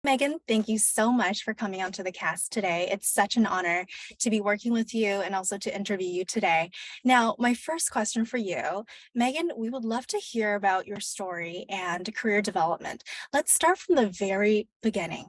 Megan, thank you so much for coming onto the cast today. It's such an honor to be working with you and also to interview you today. Now, my first question for you, Megan, we would love to hear about your story and career development. Let's start from the very beginning.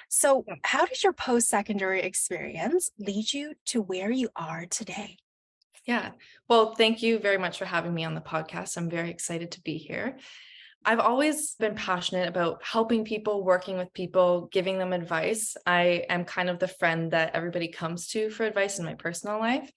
So, how did your post-secondary experience lead you to where you are today? Yeah. Well, thank you very much for having me on the podcast. I'm very excited to be here. I've always been passionate about helping people, working with people, giving them advice. I am kind of the friend that everybody comes to for advice in my personal life.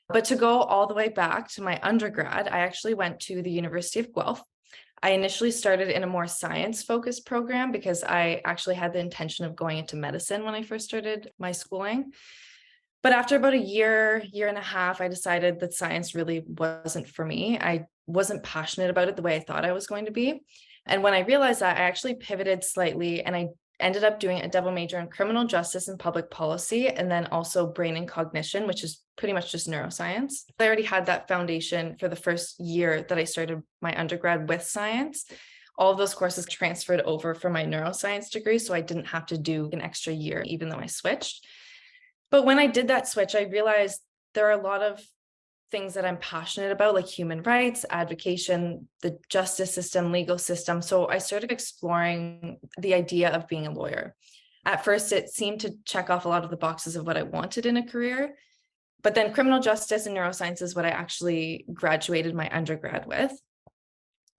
But to go all the way back to my undergrad, I actually went to the University of Guelph. I initially started in a more science focused program because I actually had the intention of going into medicine when I first started my schooling. But after about a year and a half, I decided that science really wasn't for me. I wasn't passionate about it the way I thought I was going to be. And when I realized that, I actually pivoted slightly and I ended up doing a double major in criminal justice and public policy, and then also brain and cognition, which is pretty much just neuroscience. I already had that foundation for the first year that I started my undergrad with science. All of those courses transferred over for my neuroscience degree, so I didn't have to do an extra year, even though I switched. But when I did that switch, I realized there are a lot of things that I'm passionate about, like human rights, advocacy, the justice system, legal system. So I started exploring the idea of being a lawyer. At first, it seemed to check off a lot of the boxes of what I wanted in a career. But then criminal justice and neuroscience is what I actually graduated my undergrad with.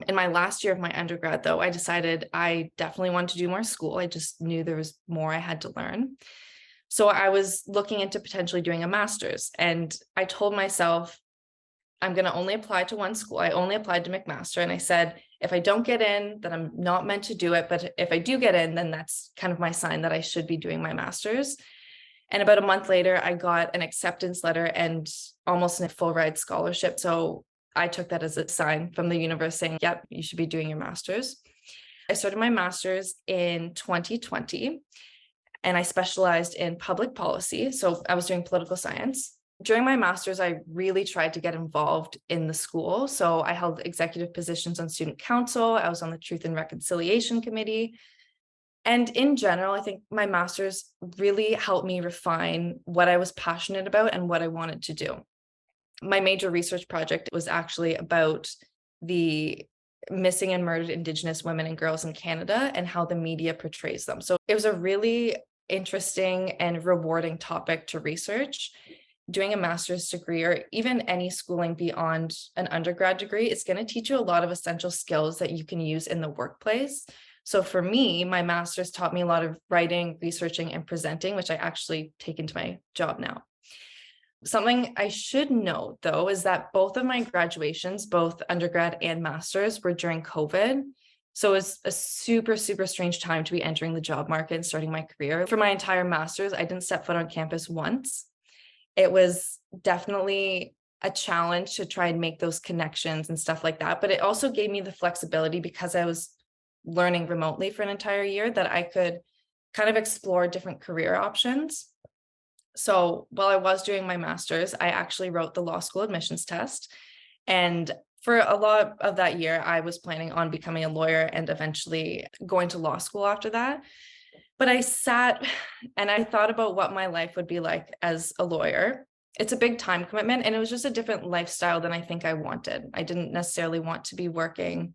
In my last year of my undergrad, though, I decided I definitely wanted to do more school. I just knew there was more I had to learn. So I was looking into potentially doing a master's, and I told myself, I'm going to only apply to one school. I only applied to McMaster. And I said, if I don't get in, then I'm not meant to do it. But if I do get in, then that's kind of my sign that I should be doing my master's. And about a month later, I got an acceptance letter and almost a full ride scholarship. So I took that as a sign from the universe saying, yep, you should be doing your master's. I started my master's in 2020 and I specialized in public policy. So I was doing political science. During my master's, I really tried to get involved in the school. So I held executive positions on student council. I was on the Truth and Reconciliation Committee. And in general, I think my master's really helped me refine what I was passionate about and what I wanted to do. My major research project was actually about the missing and murdered Indigenous women and girls in Canada and how the media portrays them. So it was a really interesting and rewarding topic to research. Doing a master's degree or even any schooling beyond an undergrad degree, it's going to teach you a lot of essential skills that you can use in the workplace. So for me, my master's taught me a lot of writing, researching, and presenting, which I actually take into my job now. Something I should note, though, is that both of my graduations, both undergrad and master's, were during COVID. So it's a super, super strange time to be entering the job market and starting my career. For my entire master's, I didn't step foot on campus once. It was definitely a challenge to try and make those connections and stuff like that. But it also gave me the flexibility because I was learning remotely for an entire year that I could kind of explore different career options. So while I was doing my master's, I actually wrote the law school admissions test. And for a lot of that year, I was planning on becoming a lawyer and eventually going to law school after that. But I sat and I thought about what my life would be like as a lawyer. It's a big time commitment, and it was just a different lifestyle than I think I wanted. I didn't necessarily want to be working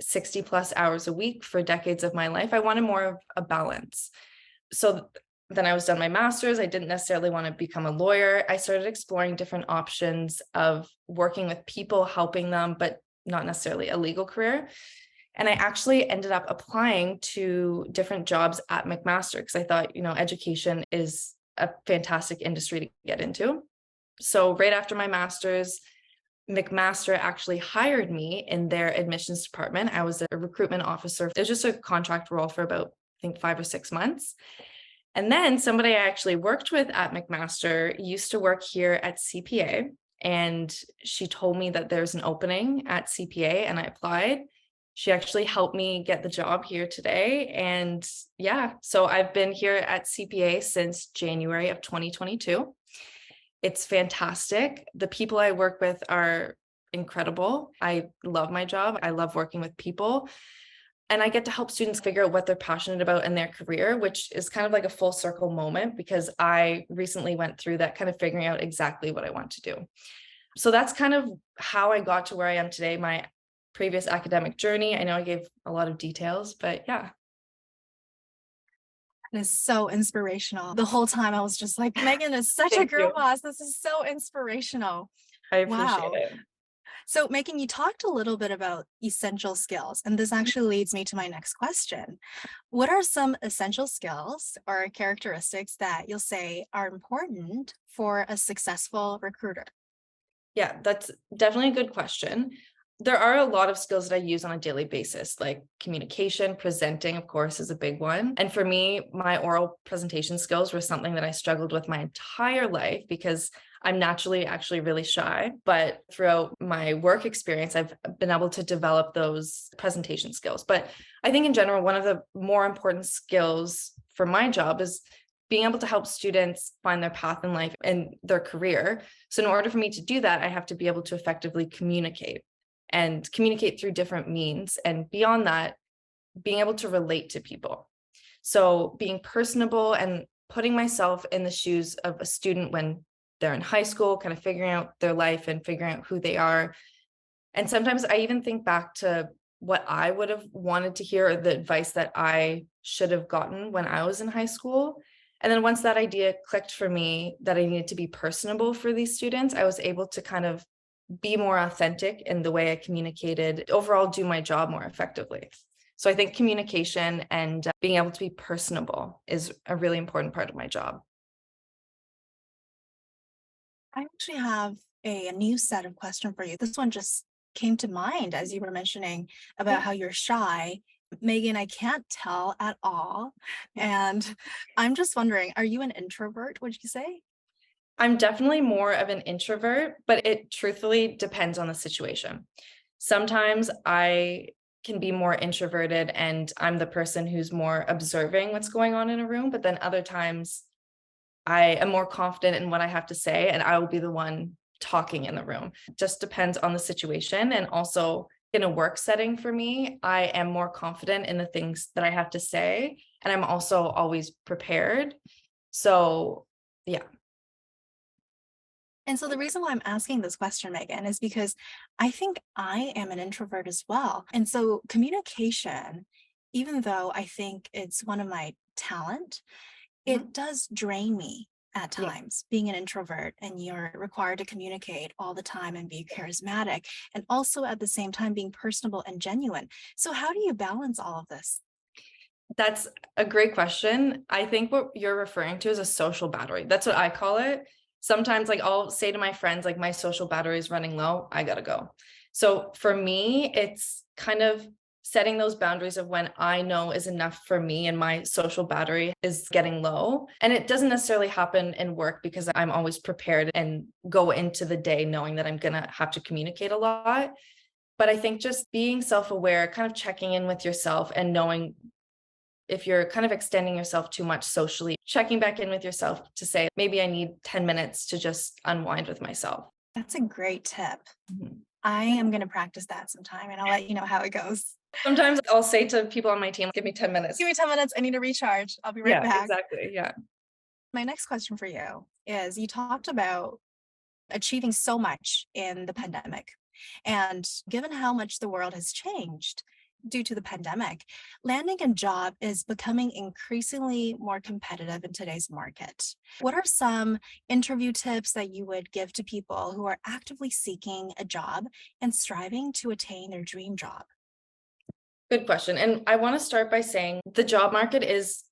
60 plus hours a week for decades of my life. I wanted more of a balance. So then I was done my master's. I didn't necessarily want to become a lawyer. I started exploring different options of working with people, helping them, but not necessarily a legal career. And I actually ended up applying to different jobs at McMaster because I thought, education is a fantastic industry to get into. So right after my master's, McMaster actually hired me in their admissions department. I was a recruitment officer. It was just a contract role for about, I think, 5 or 6 months. And then somebody I actually worked with at McMaster used to work here at CPA. And she told me that there's an opening at CPA, and I applied. She actually helped me get the job here today. And yeah, so I've been here at CPA since January of 2022. It's fantastic. The people I work with are incredible. I love my job. I love working with people. And I get to help students figure out what they're passionate about in their career, which is kind of like a full circle moment because I recently went through that, kind of figuring out exactly what I want to do. So that's kind of how I got to where I am today, my previous academic journey. I know I gave a lot of details, but yeah. It is so inspirational. The whole time I was just like, Meghan is such a Thank girl you. boss. This is so inspirational. I appreciate Wow. it. So, Megan, you talked a little bit about essential skills, and this actually leads me to my next question. What are some essential skills or characteristics that you'll say are important for a successful recruiter? Yeah, that's definitely a good question. There are a lot of skills that I use on a daily basis, like communication, presenting, of course, is a big one. And for me, my oral presentation skills were something that I struggled with my entire life because I'm naturally actually really shy. But throughout my work experience, I've been able to develop those presentation skills. But I think in general, one of the more important skills for my job is being able to help students find their path in life and their career. So in order for me to do that, I have to be able to effectively communicate and communicate through different means. And beyond that, being able to relate to people. So being personable and putting myself in the shoes of a student when they're in high school, kind of figuring out their life and figuring out who they are. And sometimes I even think back to what I would have wanted to hear, or the advice that I should have gotten when I was in high school. And then once that idea clicked for me that I needed to be personable for these students, I was able to kind of be more authentic in the way I communicated, overall do my job more effectively. So I think communication and being able to be personable is a really important part of my job. I actually have a new set of questions for you. This one just came to mind as you were mentioning about Yeah. how you're shy. Megan, I can't tell at all. And I'm just wondering, are you an introvert, would you say? I'm definitely more of an introvert, but it truthfully depends on the situation. Sometimes I can be more introverted and I'm the person who's more observing what's going on in a room, but then other times I am more confident in what I have to say and I will be the one talking in the room. Just depends on the situation. And also in a work setting for me, I am more confident in the things that I have to say. And I'm also always prepared. So, yeah. And so the reason why I'm asking this question, Megan, is because I think I am an introvert as well. And so communication, even though I think it's one of my talent, Mhm. it does drain me at Yeah. times being an introvert and you're required to communicate all the time and be charismatic and also at the same time being personable and genuine. So how do you balance all of this? That's a great question. I think what you're referring to is a social battery. That's what I call it. Sometimes, like, I'll say to my friends, like, my social battery is running low. I gotta go. So for me, it's kind of setting those boundaries of when I know is enough for me and my social battery is getting low. And it doesn't necessarily happen in work because I'm always prepared and go into the day knowing that I'm gonna have to communicate a lot. But I think just being self-aware, kind of checking in with yourself and knowing if you're kind of extending yourself too much socially, checking back in with yourself to say, maybe I need 10 minutes to just unwind with myself. That's a great tip. Mhm. I am going to practice that sometime and I'll let you know how it goes. Sometimes I'll say to people on my team, give me 10 minutes. Give me 10 minutes. I need to recharge. I'll be right Yeah, back. exactly. Yeah. My next question for you is you talked about achieving so much in the pandemic. And given how much the world has changed due to the pandemic, landing a job is becoming increasingly more competitive in today's market. What are some interview tips that you would give to people who are actively seeking a job and striving to attain their dream job? Good question. And I want to start by saying the job market is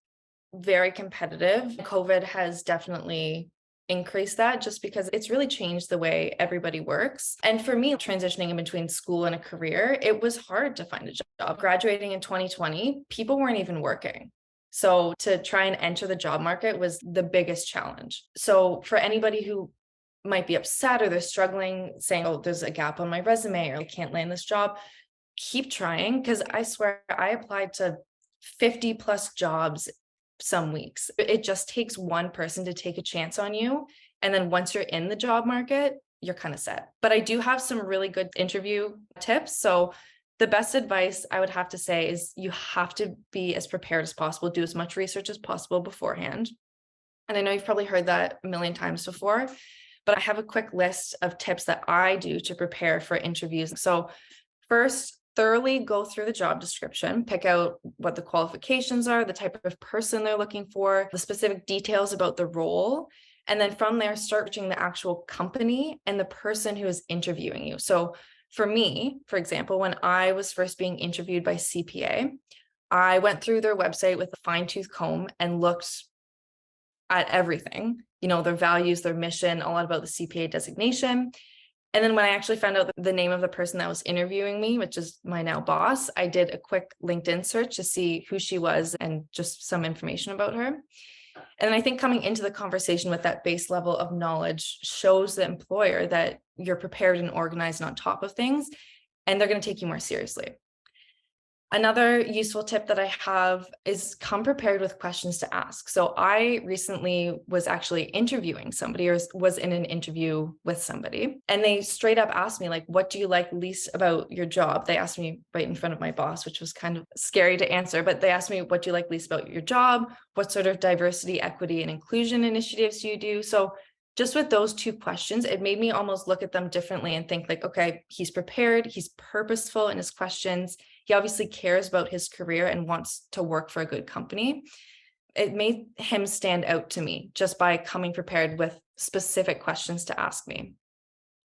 very competitive. COVID has definitely increased that just because it's really changed the way everybody works. And for me, transitioning in between school and a career, it was hard to find a job. Graduating in 2020, people weren't even working. So to try and enter the job market was the biggest challenge. So for anybody who might be upset or they're struggling, saying, oh, there's a gap on my resume or I can't land this job, keep trying. Because I swear I applied to 50 plus jobs some weeks. It just takes one person to take a chance on you. And then once you're in the job market, you're kind of set. But I do have some really good interview tips. So The best advice I would have to say is you have to be as prepared as possible, do as much research as possible beforehand. And I know you've probably heard that a million times before, but I have a quick list of tips that I do to prepare for interviews. So first, thoroughly go through the job description, pick out what the qualifications are, the type of person they're looking for, the specific details about the role. And then from there, start researching the actual company and the person who is interviewing you. So for me, for example, when I was first being interviewed by CPA, I went through their website with a fine-tooth comb and looked at everything, their values, their mission, a lot about the CPA designation. And then when I actually found out the name of the person that was interviewing me, which is my now boss, I did a quick LinkedIn search to see who she was and just some information about her. And I think coming into the conversation with that base level of knowledge shows the employer that you're prepared and organized and on top of things, and they're going to take you more seriously. Another useful tip that I have is come prepared with questions to ask. So I recently was actually interviewing somebody, or was in an interview with somebody, and they straight up asked me, like, what do you like least about your job? They asked me right in front of my boss, which was kind of scary to answer, but they asked me, what do you like least about your job? What sort of diversity, equity, and inclusion initiatives do you do? So just with those two questions, it made me almost look at them differently and think like, okay, he's prepared, he's purposeful in his questions. He obviously cares about his career and wants to work for a good company. It made him stand out to me just by coming prepared with specific questions to ask me.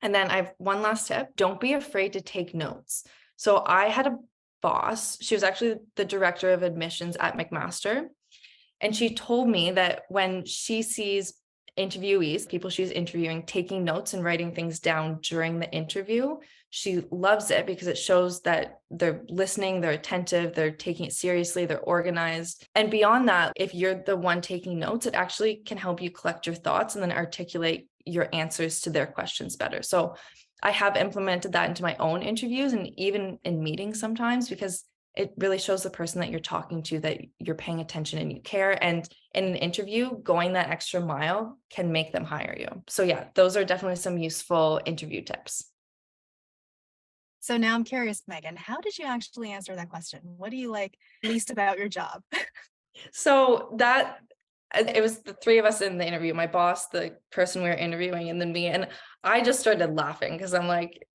And then I have one last tip. Don't be afraid to take notes. So I had a boss. She was actually the director of admissions at McMaster. And she told me that when she sees interviewees, people she's interviewing, taking notes and writing things down during the interview, she loves it because it shows that they're listening, they're attentive, they're taking it seriously, they're organized. And beyond that, if you're the one taking notes, it actually can help you collect your thoughts and then articulate your answers to their questions better. So I have implemented that into my own interviews and even in meetings sometimes, because it really shows the person that you're talking to that you're paying attention and you care. And in an interview, going that extra mile can make them hire you. So yeah, those are definitely some useful interview tips. So now I'm curious, Meghan, how did you actually answer that question? What do you like least about your job? So it was the three of us in the interview, my boss, the person we were interviewing, and then me. And I just started laughing because I'm like,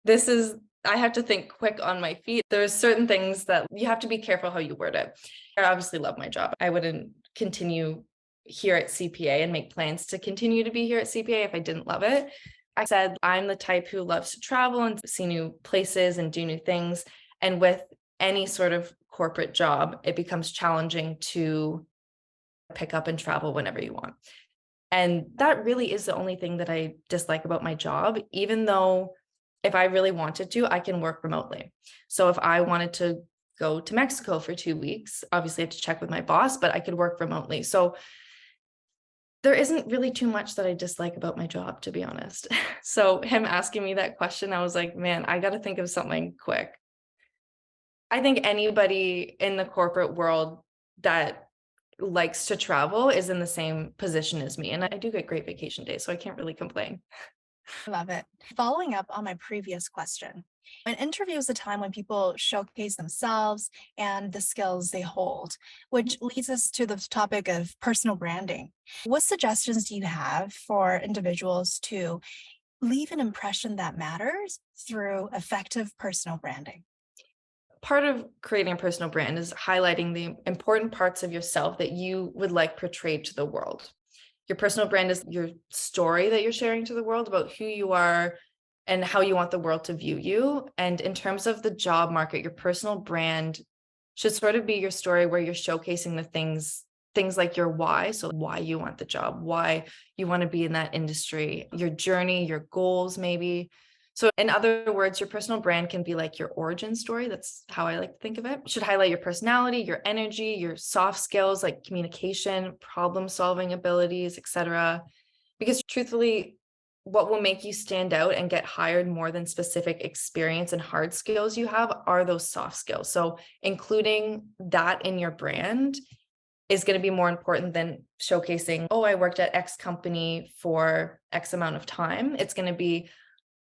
I have to think quick on my feet. There's certain things that you have to be careful how you word it. I obviously love my job. I wouldn't continue here at CPA and make plans to continue to be here at CPA if I didn't love it. I said, I'm the type who loves to travel and see new places and do new things. And with any sort of corporate job, it becomes challenging to pick up and travel whenever you want. And that really is the only thing that I dislike about my job, even though if I really wanted to, I can work remotely. So if I wanted to go to Mexico for 2 weeks, obviously I have to check with my boss, but I could work remotely. So there isn't really too much that I dislike about my job, to be honest. So him asking me that question, I was like, man, I got to think of something quick. I think anybody in the corporate world that likes to travel is in the same position as me. And I do get great vacation days, so I can't really complain. Love it. Following up on my previous question, an interview is a time when people showcase themselves and the skills they hold, which leads us to the topic of personal branding. What suggestions do you have for individuals to leave an impression that matters through effective personal branding? Part of creating a personal brand is highlighting the important parts of yourself that you would like portrayed to the world. Your personal brand is your story that you're sharing to the world about who you are and how you want the world to view you. And in terms of the job market, your personal brand should sort of be your story where you're showcasing the things like your why. So why you want the job, why you want to be in that industry, your journey, your goals, maybe. So in other words, your personal brand can be like your origin story. That's how I like to think of it. It should highlight your personality, your energy, your soft skills like communication, problem solving abilities, etc. Because truthfully, what will make you stand out and get hired more than specific experience and hard skills you have are those soft skills. So including that in your brand is going to be more important than showcasing, oh, I worked at X company for X amount of time. It's going to be,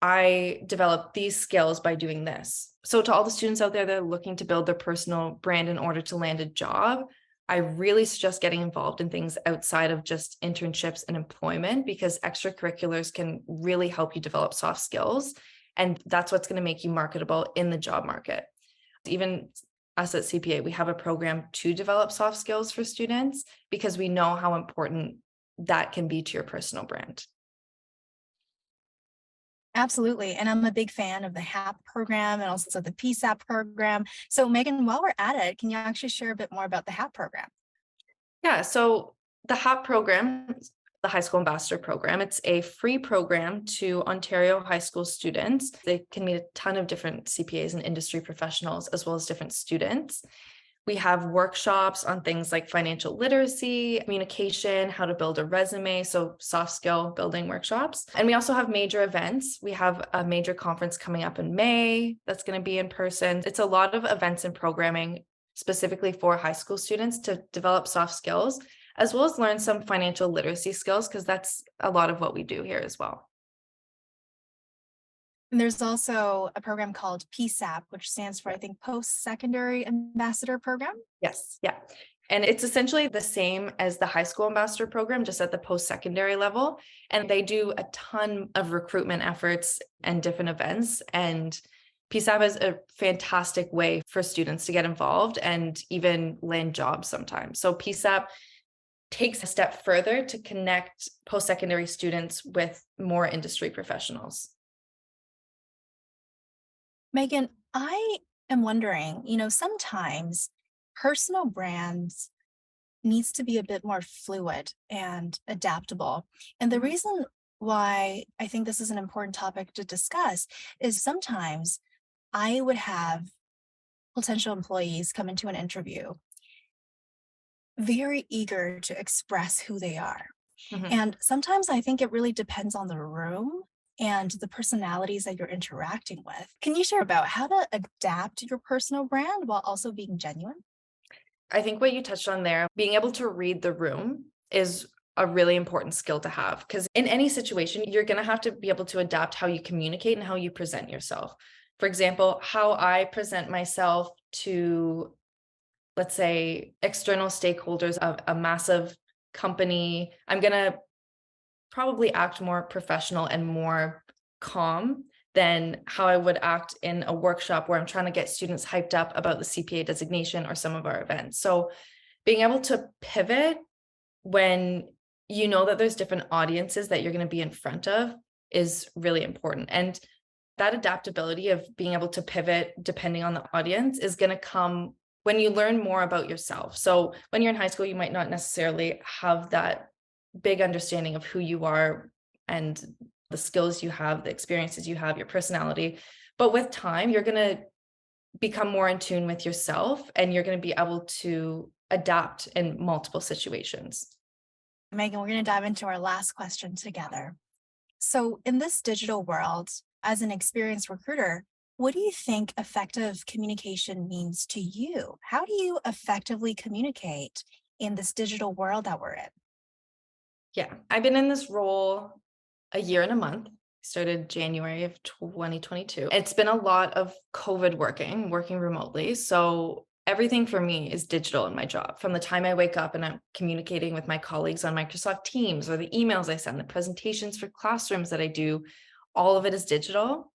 I developed these skills by doing this. So to all the students out there that are looking to build their personal brand in order to land a job, I really suggest getting involved in things outside of just internships and employment, because extracurriculars can really help you develop soft skills. And that's what's going to make you marketable in the job market. Even us at CPA, we have a program to develop soft skills for students because we know how important that can be to your personal brand. Absolutely. And I'm a big fan of the HAP program and also the PSAP program. So Megan, while we're at it, can you actually share a bit more about the HAP program? Yeah, so the HAP program, the High School Ambassador Program, it's a free program to Ontario high school students. They can meet a ton of different CPAs and industry professionals, as well as different students. We have workshops on things like financial literacy, communication, how to build a resume, so soft skill building workshops. And we also have major events. We have a major conference coming up in May that's going to be in person. It's a lot of events and programming specifically for high school students to develop soft skills, as well as learn some financial literacy skills, because that's a lot of what we do here as well. And there's also a program called PSAP, which stands for, I think, Post-Secondary Ambassador Program. Yes. Yeah. And it's essentially the same as the high school ambassador program, just at the post-secondary level. And they do a ton of recruitment efforts and different events. And PSAP is a fantastic way for students to get involved and even land jobs sometimes. So PSAP takes a step further to connect post-secondary students with more industry professionals. Megan, I am wondering, sometimes personal brands needs to be a bit more fluid and adaptable. And the reason why I think this is an important topic to discuss is sometimes I would have potential employees come into an interview very eager to express who they are. Mhm. And sometimes I think it really depends on the room and the personalities that you're interacting with. Can you share about how to adapt your personal brand while also being genuine? I think what you touched on there, being able to read the room is a really important skill to have, because in any situation, you're going to have to be able to adapt how you communicate and how you present yourself. For example, how I present myself to, let's say, external stakeholders of a massive company, I'm going to probably act more professional and more calm than how I would act in a workshop where I'm trying to get students hyped up about the CPA designation or some of our events. So being able to pivot when you know that there's different audiences that you're going to be in front of is really important. And that adaptability of being able to pivot depending on the audience is going to come when you learn more about yourself. So when you're in high school, you might not necessarily have that big understanding of who you are and the skills you have, the experiences you have, your personality. But with time, you're going to become more in tune with yourself and you're going to be able to adapt in multiple situations. Megan, we're going to dive into our last question together. So, in this digital world, as an experienced recruiter, what do you think effective communication means to you? How do you effectively communicate in this digital world that we're in? Yeah, I've been in this role a year and a month. Started January of 2022. It's been a lot of COVID working remotely. So everything for me is digital in my job. From the time I wake up and I'm communicating with my colleagues on Microsoft Teams, or the emails I send, the presentations for classrooms that I do, all of it is digital.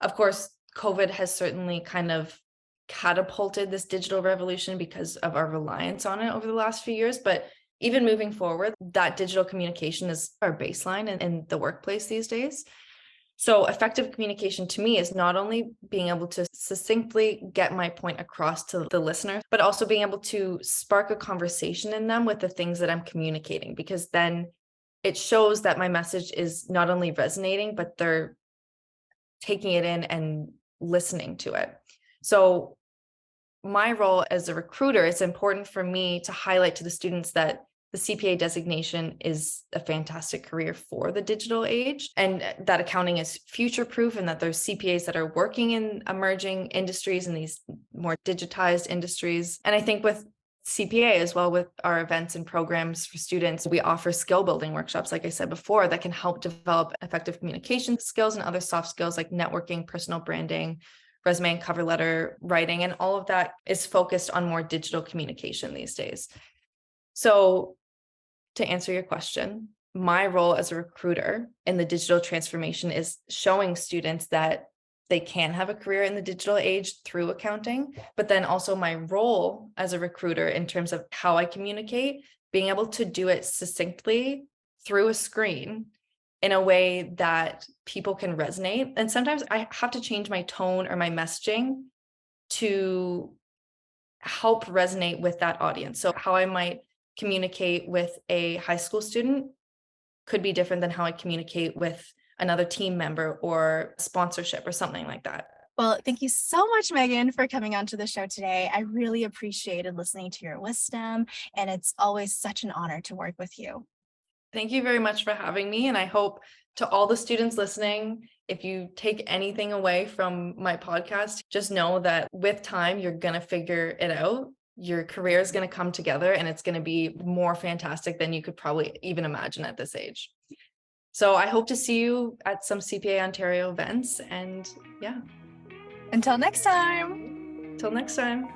Of course, COVID has certainly kind of catapulted this digital revolution because of our reliance on it over the last few years. But even moving forward, that digital communication is our baseline in the workplace these days. So effective communication to me is not only being able to succinctly get my point across to the listener, but also being able to spark a conversation in them with the things that I'm communicating, because then it shows that my message is not only resonating, but they're taking it in and listening to it. So my role as a recruiter, it's important for me to highlight to the students that the CPA designation is a fantastic career for the digital age, and that accounting is future proof, and that there's CPAs that are working in emerging industries and these more digitized industries. And I think with CPA as well with our events and programs for students. We offer skill building workshops, like I said before, that can help develop effective communication skills and other soft skills like networking, personal branding, resume and cover letter writing, and all of that is focused on more digital communication these days. So to answer your question, my role as a recruiter in the digital transformation is showing students that they can have a career in the digital age through accounting, but then also my role as a recruiter in terms of how I communicate, being able to do it succinctly through a screen in a way that people can resonate. And sometimes I have to change my tone or my messaging to help resonate with that audience. So how I might communicate with a high school student could be different than how I communicate with another team member or sponsorship or something like that. Well, thank you so much, Meghan, for coming onto the show today. I really appreciated listening to your wisdom, and it's always such an honor to work with you. Thank you very much for having me. And I hope to all the students listening, if you take anything away from my podcast, just know that with time, you're going to figure it out. Your career is going to come together and it's going to be more fantastic than you could probably even imagine at this age. So I hope to see you at some CPA Ontario events. And yeah. Until next time. Till next time.